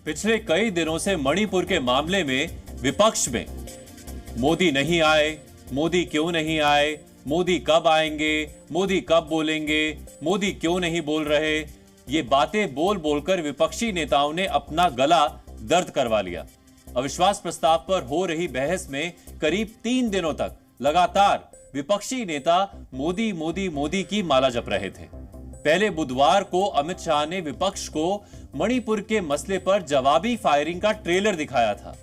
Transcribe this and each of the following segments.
पिछले कई दिनों से मणिपुर के मामले में विपक्ष में मोदी नहीं आए, मोदी क्यों नहीं आए, मोदी कब आएंगे, मोदी कब बोलेंगे, मोदी क्यों नहीं बोल रहे, ये बातें बोल बोलकर विपक्षी नेताओं ने अपना गला दर्द करवा लिया। अविश्वास प्रस्ताव पर हो रही बहस में करीब 3 दिनों तक लगातार विपक्षी नेता मोदी मोदी मोदी की माला जप रहे थे। पहले बुधवार को अमित शाह ने विपक्ष को मणिपुर के मसले पर जवाबी फायरिंग का ट्रेलर दिखाया था।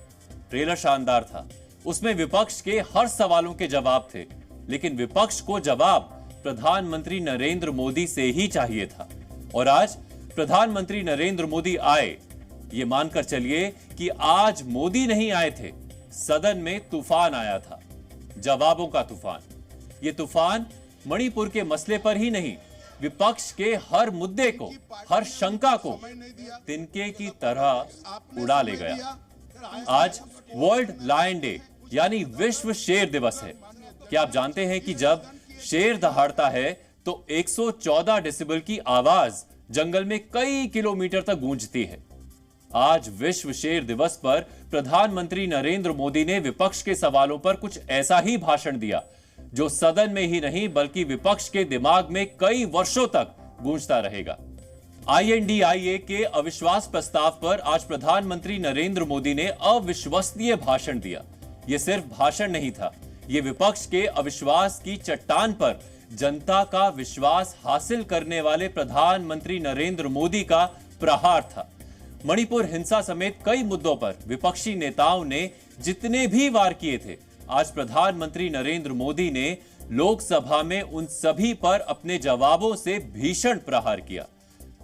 ट्रेलर शानदार था, उसमें विपक्ष के हर सवालों के जवाब थे, लेकिन विपक्ष को जवाब प्रधानमंत्री नरेंद्र मोदी से ही चाहिए था। और आज प्रधानमंत्री नरेंद्र मोदी आए, ये मानकर चलिए कि आज मोदी नहीं आए थे, सदन में तूफान आया था, जवाबों का तूफान। ये तूफान मणिपुर के मसले पर ही नहीं, विपक्ष के हर मुद्दे को, हर शंका को तिनके की तरह उड़ा ले गया। आज वर्ल्ड लायन डे यानी विश्व शेर दिवस है। क्या आप जानते हैं कि जब शेर दहाड़ता है तो 114 डेसिबल की आवाज जंगल में कई किलोमीटर तक गूंजती है। आज विश्व शेर दिवस पर प्रधानमंत्री नरेंद्र मोदी ने विपक्ष के सवालों पर कुछ ऐसा ही भाषण दिया जो सदन में ही नहीं बल्कि विपक्ष के दिमाग में कई वर्षों तक गूंजता रहेगा। INDIA के अविश्वास प्रस्ताव पर आज प्रधानमंत्री नरेंद्र मोदी ने अविश्वसनीय भाषण दिया। यह सिर्फ भाषण नहीं था, यह विपक्ष के अविश्वास की चट्टान पर जनता का विश्वास हासिल करने वाले प्रधानमंत्री नरेंद्र मोदी का प्रहार था। मणिपुर हिंसा समेत कई मुद्दों पर विपक्षी नेताओं ने जितने भी वार किए थे, आज प्रधानमंत्री नरेंद्र मोदी ने लोकसभा में उन सभी पर अपने जवाबों से भीषण प्रहार किया।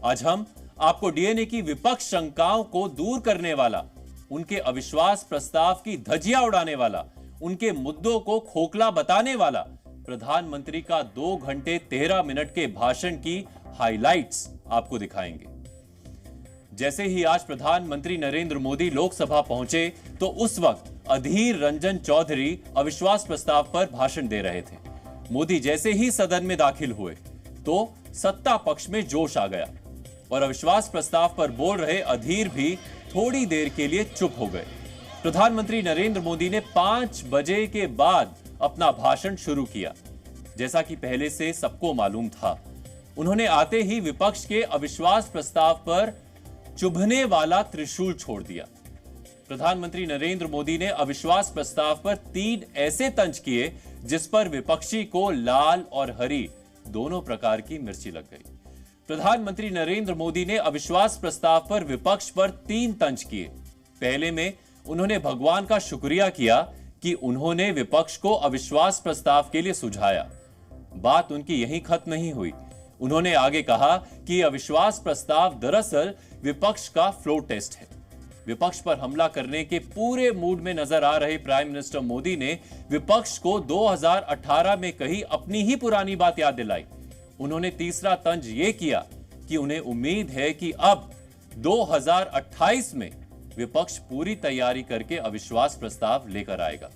आज हम आपको DNA की विपक्ष शंकाओं को दूर करने वाला, उनके अविश्वास प्रस्ताव की धज्जियां उड़ाने वाला, उनके मुद्दों को खोखला बताने वाला प्रधानमंत्री का 2 घंटे 13 मिनट के भाषण की हाइलाइट्स आपको दिखाएंगे। जैसे ही आज प्रधानमंत्री नरेंद्र मोदी लोकसभा पहुंचे तो उस वक्त अधीर रंजन चौधरी अविश्वास प्रस्ताव पर भाषण दे रहे थे। मोदी जैसे ही सदन में दाखिल हुए तो सत्ता पक्ष में जोश आ गया और अविश्वास प्रस्ताव पर बोल रहे अधीर भी थोड़ी देर के लिए चुप हो गए। प्रधानमंत्री नरेंद्र मोदी ने 5 बजे के बाद अपना भाषण शुरू किया। जैसा कि पहले से सबको मालूम था, उन्होंने आते ही विपक्ष के अविश्वास प्रस्ताव पर चुभने वाला त्रिशूल छोड़ दिया। प्रधानमंत्री नरेंद्र मोदी ने अविश्वास प्रस्ताव पर 3 ऐसे तंज किए जिस पर विपक्षी को लाल और हरी दोनों प्रकार की मिर्ची लग गई। प्रधानमंत्री नरेंद्र मोदी ने अविश्वास प्रस्ताव पर विपक्ष पर 3 तंज किए। पहले में उन्होंने भगवान का शुक्रिया किया कि उन्होंने विपक्ष को अविश्वास प्रस्ताव के लिए सुझाया। बात उनकी यहीं खत्म नहीं हुई। उन्होंने आगे कहा कि अविश्वास प्रस्ताव दरअसल विपक्ष का फ्लो टेस्ट है। विपक्ष पर हमला करने के पूरे मूड में नजर आ रहे प्राइम मिनिस्टर मोदी ने विपक्ष को 2018 में कही अपनी ही पुरानी बात याद दिलाई। उन्होंने तीसरा तंज ये किया कि उन्हें उम्मीद है कि अब 2028 में विपक्ष पूरी तैयारी करके अविश्वास प्रस्ताव लेकर आएगा।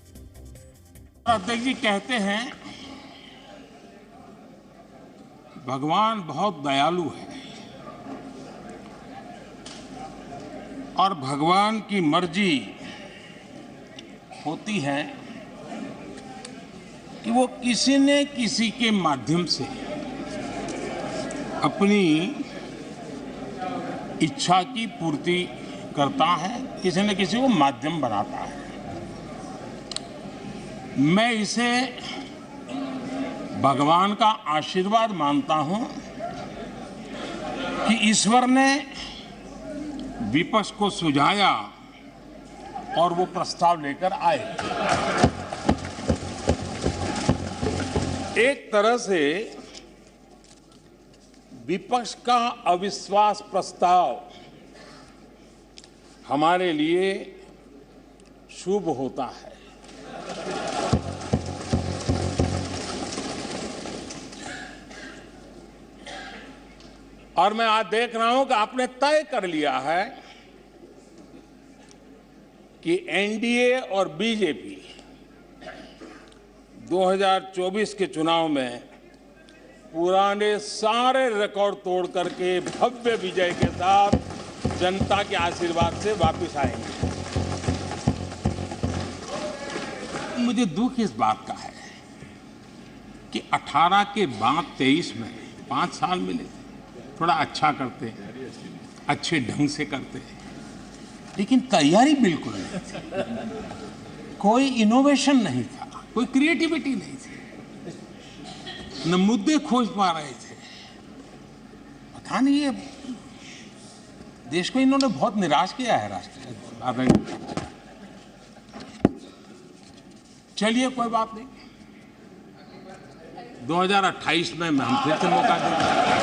अध्यक्ष जी कहते हैं भगवान बहुत दयालु है और भगवान की मर्जी होती है कि वो किसी न किसी के माध्यम से अपनी इच्छा की पूर्ति करता है, किसी न किसी को माध्यम बनाता है। मैं इसे भगवान का आशीर्वाद मानता हूं कि ईश्वर ने विपक्ष को सुझाया और वो प्रस्ताव लेकर आए। एक तरह से विपक्ष का अविश्वास प्रस्ताव हमारे लिए शुभ होता है। और मैं आज देख रहा हूं कि आपने तय कर लिया है कि एनडीए और बीजेपी 2024 के चुनाव में पुराने सारे रिकॉर्ड तोड़ करके भव्य विजय के साथ जनता के आशीर्वाद से वापस आएंगे। मुझे दुख इस बात का है कि 18 के बाद 23 में 5 साल मिले, थोड़ा अच्छा करते, अच्छे ढंग से करते, लेकिन तैयारी बिल्कुल नहीं थी, कोई इनोवेशन नहीं था, कोई क्रिएटिविटी नहीं थी, न मुद्दे खोज पा रहे थे। पता नहीं, ये देश को इन्होंने बहुत निराश किया है राष्ट्र। चलिए कोई बात नहीं, 2028 में हम फिर से मौका देंगे।